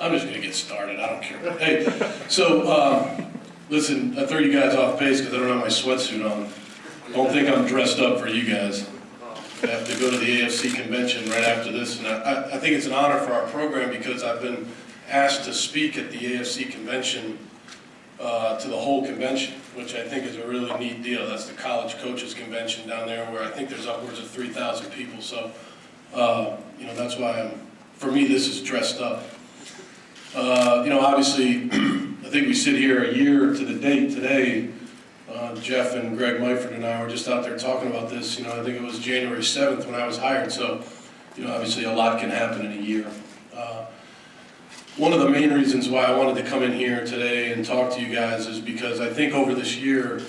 I'm just going to get started. I don't care. Hey, so listen, I threw you guys off pace because I don't have my sweatsuit on. Don't think I'm dressed up for you guys. I have to go to the AFC convention right after this, and I think it's an honor for our program because I've been asked to speak at the AFC convention to the whole convention, which I think is a really neat deal. That's the college coaches convention down there, where I think there's upwards of 3,000 people. So, you know, that's why for me, this is dressed up. You know, obviously, I think we sit here a year to the date today. Jeff and Greg Myford and I were just out there talking about this. You know, I think it was January 7th when I was hired. So, you know, obviously a lot can happen in a year. One of the main reasons why I wanted to come in here today and talk to you guys is because I think over this year,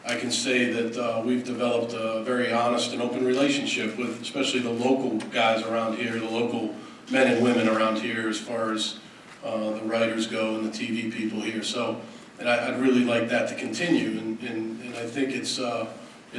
I can say that we've developed a very honest and open relationship with especially the local guys around here, the local men and women around here as far as the writers go and the TV people here. So, and I'd really like that to continue, and I think it's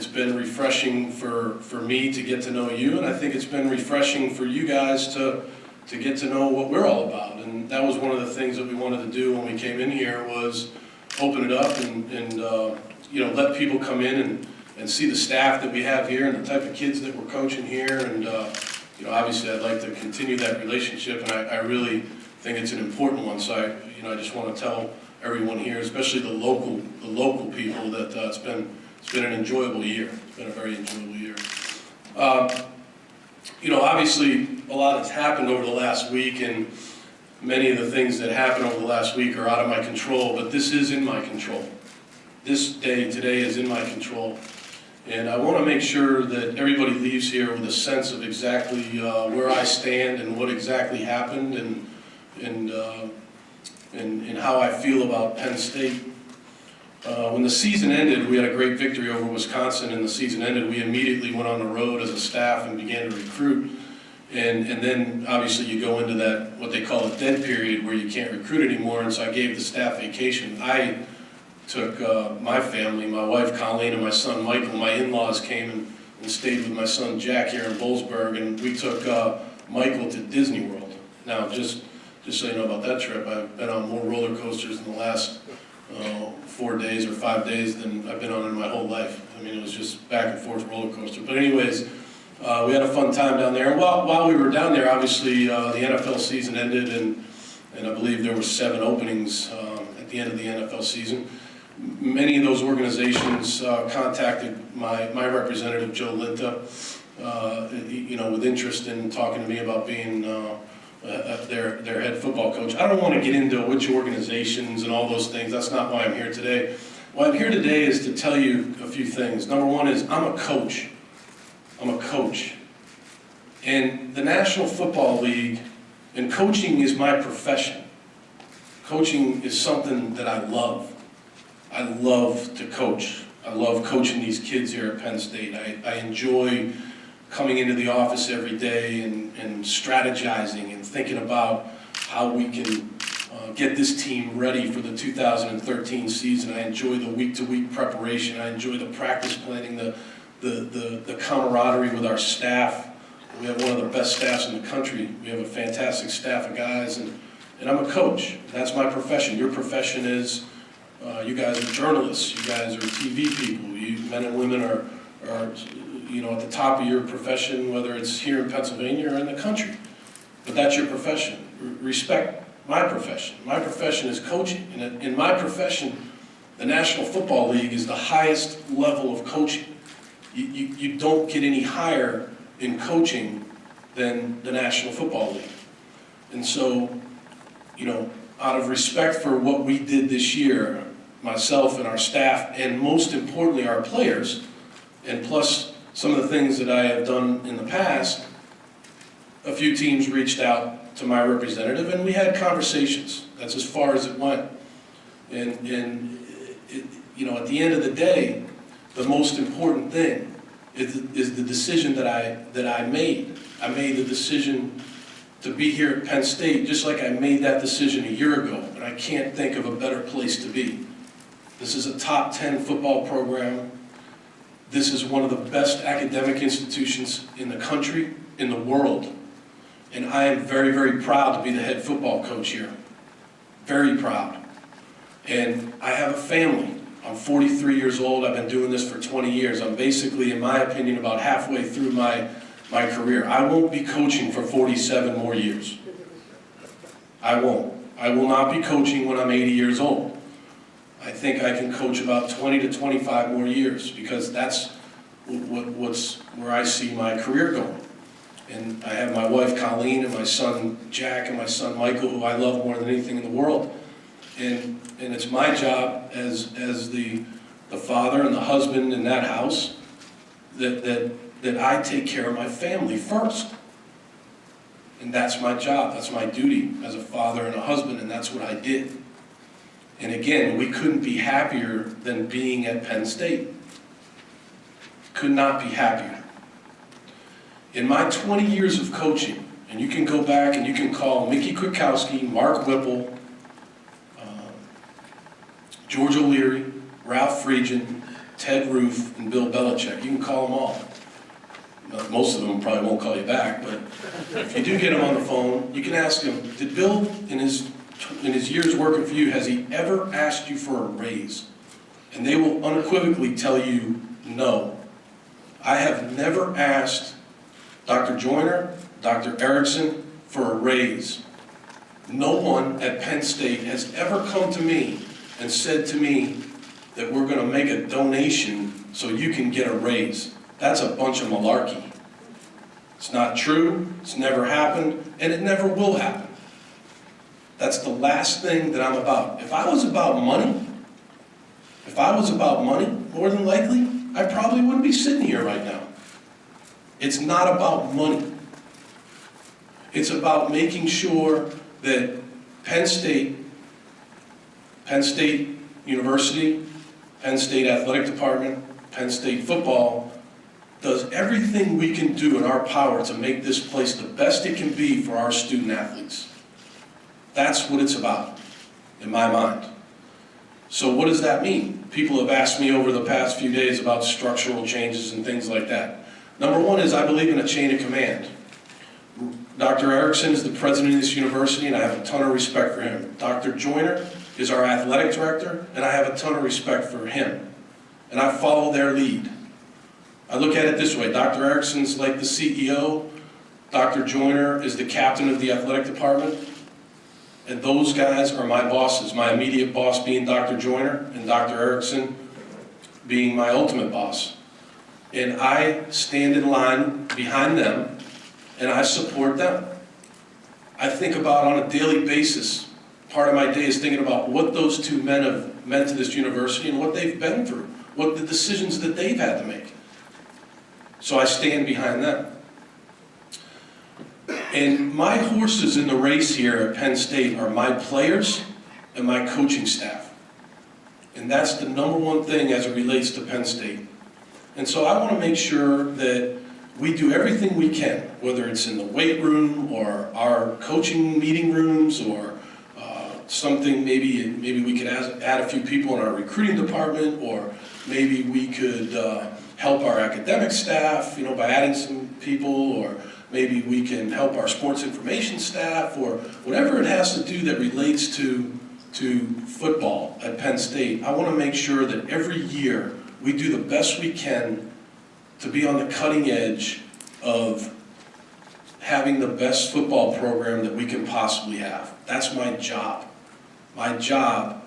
been refreshing for me to get to know you, and I think it's been refreshing for you guys to get to know what we're all about. And that was one of the things that we wanted to do when we came in here, was open it up and you know, let people come in and see the staff that we have here and the type of kids that we're coaching here. And you know, obviously I'd like to continue that relationship, and I really think it's an important one. So you know, I just want to tell everyone here, especially the local people, that it's been an enjoyable year. It's been a very enjoyable year. You know, obviously a lot has happened over the last week, and many of the things that happened over the last week are out of my control, but this is in my control. This day today is in my control. And I want to make sure that everybody leaves here with a sense of exactly where I stand and what exactly happened, and how I feel about Penn State. When the season ended, we had a great victory over Wisconsin, and the season ended, we immediately went on the road as a staff and began to recruit. And then obviously you go into that, what they call a dead period, where you can't recruit anymore, and so I gave the staff vacation. I took my family, my wife Colleen and my son Michael, my in-laws came and stayed with my son Jack here in Boalsburg, and we took Michael to Disney World. Now, just so you know about that trip, I've been on more roller coasters in the last 4 days or 5 days than I've been on in my whole life. I mean, it was just back and forth roller coaster. But anyways, we had a fun time down there. And while we were down there, obviously the NFL season ended, and I believe there were 7 openings at the end of the NFL season. Many of those organizations contacted my representative, Joe Linta, you know, with interest in talking to me about being their head football coach. I don't want to get into which organizations and all those things. That's not why I'm here today. Why I'm here today is to tell you a few things. Number one is I'm a coach. I'm a coach. And the National Football League, and coaching is my profession. Coaching is something that I love. I love to coach. I love coaching these kids here at Penn State. I enjoy coming into the office every day and strategizing and thinking about how we can get this team ready for the 2013 season. I enjoy the week-to-week preparation. I enjoy the practice planning, the camaraderie with our staff. We have one of the best staffs in the country. We have a fantastic staff of guys, and I'm a coach. That's my profession. Your profession is, you guys are journalists. You guys are TV people. You men and women are you know, at the top of your profession, whether it's here in Pennsylvania or in the country. But that's your profession. Respect my profession. My profession is coaching. And in my profession, the National Football League is the highest level of coaching. You don't get any higher in coaching than the National Football League. And so, you know, out of respect for what we did this year, myself and our staff, and most importantly our players, and plus some of the things that I have done in the past, a few teams reached out to my representative, and we had conversations. That's as far as it went. And you know, at the end of the day, the most important thing is the decision that I made. I made the decision to be here at Penn State, just like I made that decision a year ago, and I can't think of a better place to be. This is a top 10 football program. This is one of the best academic institutions in the country, in the world. And I am very, very proud to be the head football coach here. very proud. And I have a family. I'm 43 years old. I've been doing this for 20 years. I'm basically, in my opinion, about halfway through my career. I won't be coaching for 47 more years. I won't. I will not be coaching when I'm 80 years old. I think I can coach about 20 to 25 more years, because that's what's where I see my career going. And I have my wife Colleen and my son Jack and my son Michael, who I love more than anything in the world. And it's my job as the father and the husband in that house that I take care of my family first. And that's my job, that's my duty as a father and a husband, and that's what I did. And again, we couldn't be happier than being at Penn State. Could not be happier. In my 20 years of coaching, and you can go back and you can call Mickey Kwiatkowski, Mark Whipple, George O'Leary, Ralph Friedgen, Ted Roof, and Bill Belichick. You can call them all. Most of them probably won't call you back, but if you do get them on the phone, you can ask them, did Bill, in his years working for you, has he ever asked you for a raise? And they will unequivocally tell you no. I have never asked Dr. Joyner, Dr. Erickson for a raise. No one at Penn State has ever come to me and said to me that we're going to make a donation so you can get a raise. That's a bunch of malarkey. It's not true, it's never happened, and it never will happen. That's the last thing that I'm about. If I was about money, more than likely, I probably wouldn't be sitting here right now. It's not about money. It's about making sure that Penn State University, Penn State Athletic Department, Penn State football does everything we can do in our power to make this place the best it can be for our student athletes. That's what it's about, in my mind. So what does that mean? People have asked me over the past few days about structural changes and things like that. Number one is I believe in a chain of command. Dr. Erickson is the president of this university, and I have a ton of respect for him. Dr. Joyner is our athletic director, and I have a ton of respect for him. And I follow their lead. I look at it this way. Dr. Erickson's like the CEO. Dr. Joyner is the captain of the athletic department. And those guys are my bosses, my immediate boss being Dr. Joyner, and Dr. Erickson being my ultimate boss. And I stand in line behind them, and I support them. I think about on a daily basis, part of my day is thinking about what those two men have meant to this university and what they've been through, what the decisions that they've had to make. So I stand behind them. And my horses in the race here at Penn State are my players and my coaching staff. And that's the number one thing as it relates to Penn State. And so I want to make sure that we do everything we can, whether it's in the weight room or our coaching meeting rooms or something, maybe we could add a few people in our recruiting department, or maybe we could help our academic staff, by adding some people, or maybe we can help our sports information staff, or whatever it has to do that relates to football at Penn State. I want to make sure that every year we do the best we can to be on the cutting edge of having the best football program that we can possibly have. That's my job. My job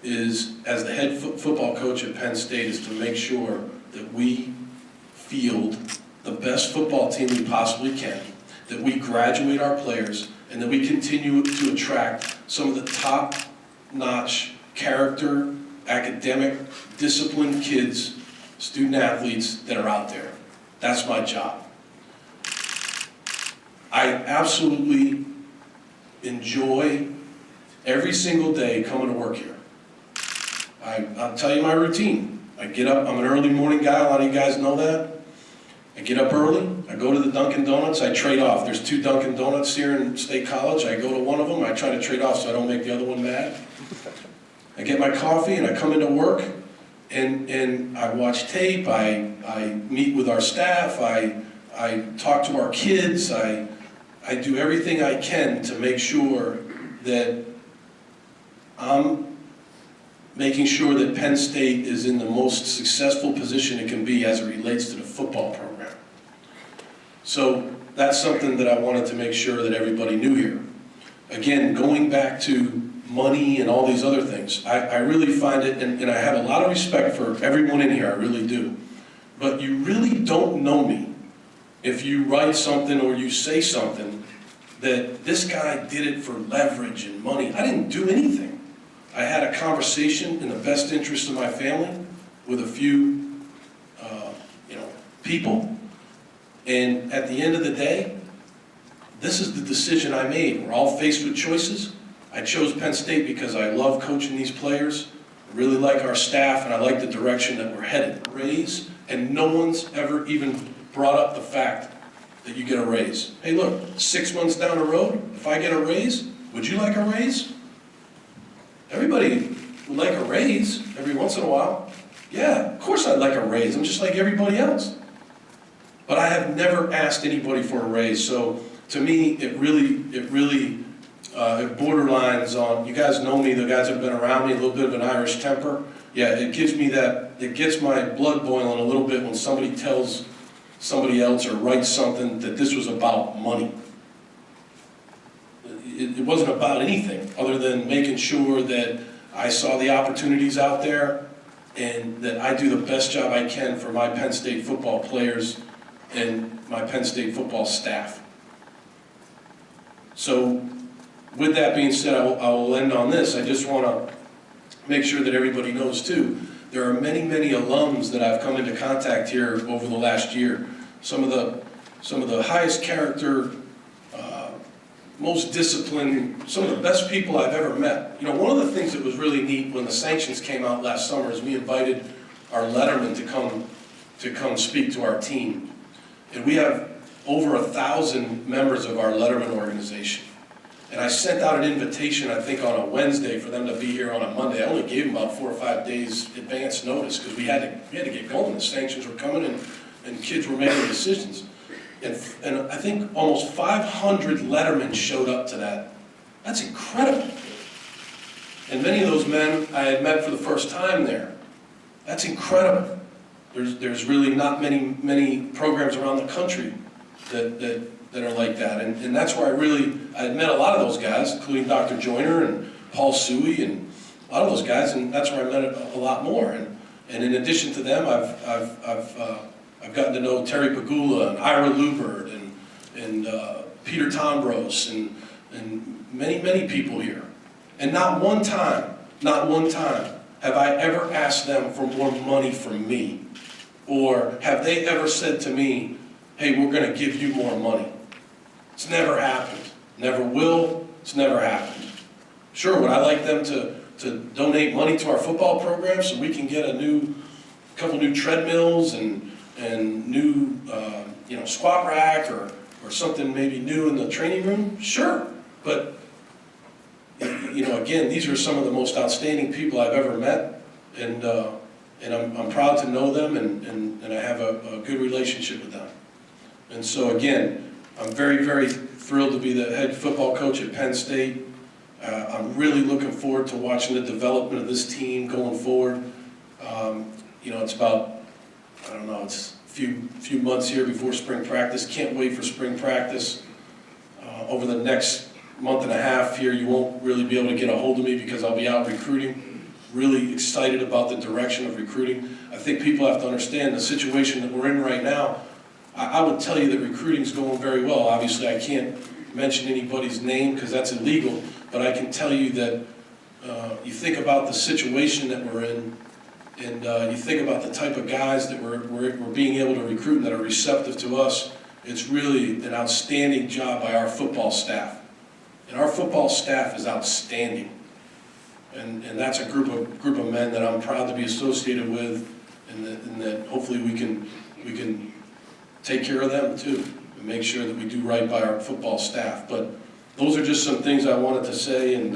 is, as the head football coach at Penn State, is to make sure that we field the best football team we possibly can, that we graduate our players, and that we continue to attract some of the top-notch character, academic, disciplined kids, student athletes that are out there. That's my job. I absolutely enjoy every single day coming to work here. I'll tell you my routine. I get up, I'm an early morning guy, a lot of you guys know that. I get up early, I go to the Dunkin' Donuts, I trade off. There's 2 Dunkin' Donuts here in State College. I go to one of them, I try to trade off so I don't make the other one mad. I get my coffee and I come into work, and I watch tape, I meet with our staff, I talk to our kids, I do everything I can to make sure that I'm making sure that Penn State is in the most successful position it can be as it relates to the football program. So that's something that I wanted to make sure that everybody knew here. Again, going back to money and all these other things, I really find it, and I have a lot of respect for everyone in here, I really do. But you really don't know me if you write something or you say something that this guy did it for leverage and money. I didn't do anything. I had a conversation in the best interest of my family with a few people, and at the end of the day, this is the decision I made. We're all faced with choices. I chose Penn State because I love coaching these players, I really like our staff, and I like the direction that we're headed. Raise, and no one's ever even brought up the fact that you get a raise. Hey look, 6 months down the road, if I get a raise, would you like a raise? Everybody would like a raise every once in a while. Yeah, of course I'd like a raise. I'm just like everybody else. But I have never asked anybody for a raise. So to me, it borderlines on, you guys know me, the guys that have been around me, a little bit of an Irish temper. Yeah, it gives me that, it gets my blood boiling a little bit when somebody tells somebody else or writes something that this was about money. It wasn't about anything other than making sure that I saw the opportunities out there and that I do the best job I can for my Penn State football players and my Penn State football staff. So with that being said, I will end on this. I just want to make sure that everybody knows too, there are many, many alums that I've come into contact here over the last year. Some of the highest character, most disciplined, some of the best people I've ever met. You know, one of the things that was really neat when the sanctions came out last summer is we invited our letterman to come speak to our team. And we have over 1,000 members of our letterman organization. And I sent out an invitation, I think on a Wednesday, for them to be here on a Monday. I only gave them about 4 or 5 days advance notice because we had to get going. The sanctions were coming and kids were making decisions. And I think almost 500 lettermen showed up to that. That's incredible. And many of those men I had met for the first time there. That's incredible. There's really not many programs around the country that are like that. And that's where I had met a lot of those guys, including Dr. Joyner and Paul Suey and a lot of those guys, and that's where I met a lot more. And in addition to them, I've gotten to know Terry Pagula and Ira Lubert and Peter Tombros and many people here. And not one time have I ever asked them for more money from me, or have they ever said to me, hey, we're going to give you more money. It's never happened. Never will. It's never happened. Sure, would I like them to donate money to our football program so we can get a couple new treadmills and new squat rack or something maybe new in the training room? Sure, but again, these are some of the most outstanding people I've ever met, and I'm proud to know them, and I have a good relationship with them. And so again, I'm very, very thrilled to be the head football coach at Penn State. I'm really looking forward to watching the development of this team going forward. It's about, I don't know, it's a few months here before spring practice. Can't wait for spring practice. Over the next month and a half here, you won't really be able to get a hold of me because I'll be out recruiting. Really excited about the direction of recruiting. I think people have to understand the situation that we're in right now. I would tell you that recruiting's going very well. Obviously, I can't mention anybody's name because that's illegal, but I can tell you that you think about the situation that we're in, and you think about the type of guys that we're being able to recruit and that are receptive to us. It's really an outstanding job by our football staff. And our football staff is outstanding. And that's a group of men that I'm proud to be associated with, and that hopefully we can take care of them too, and make sure that we do right by our football staff. But those are just some things I wanted to say, and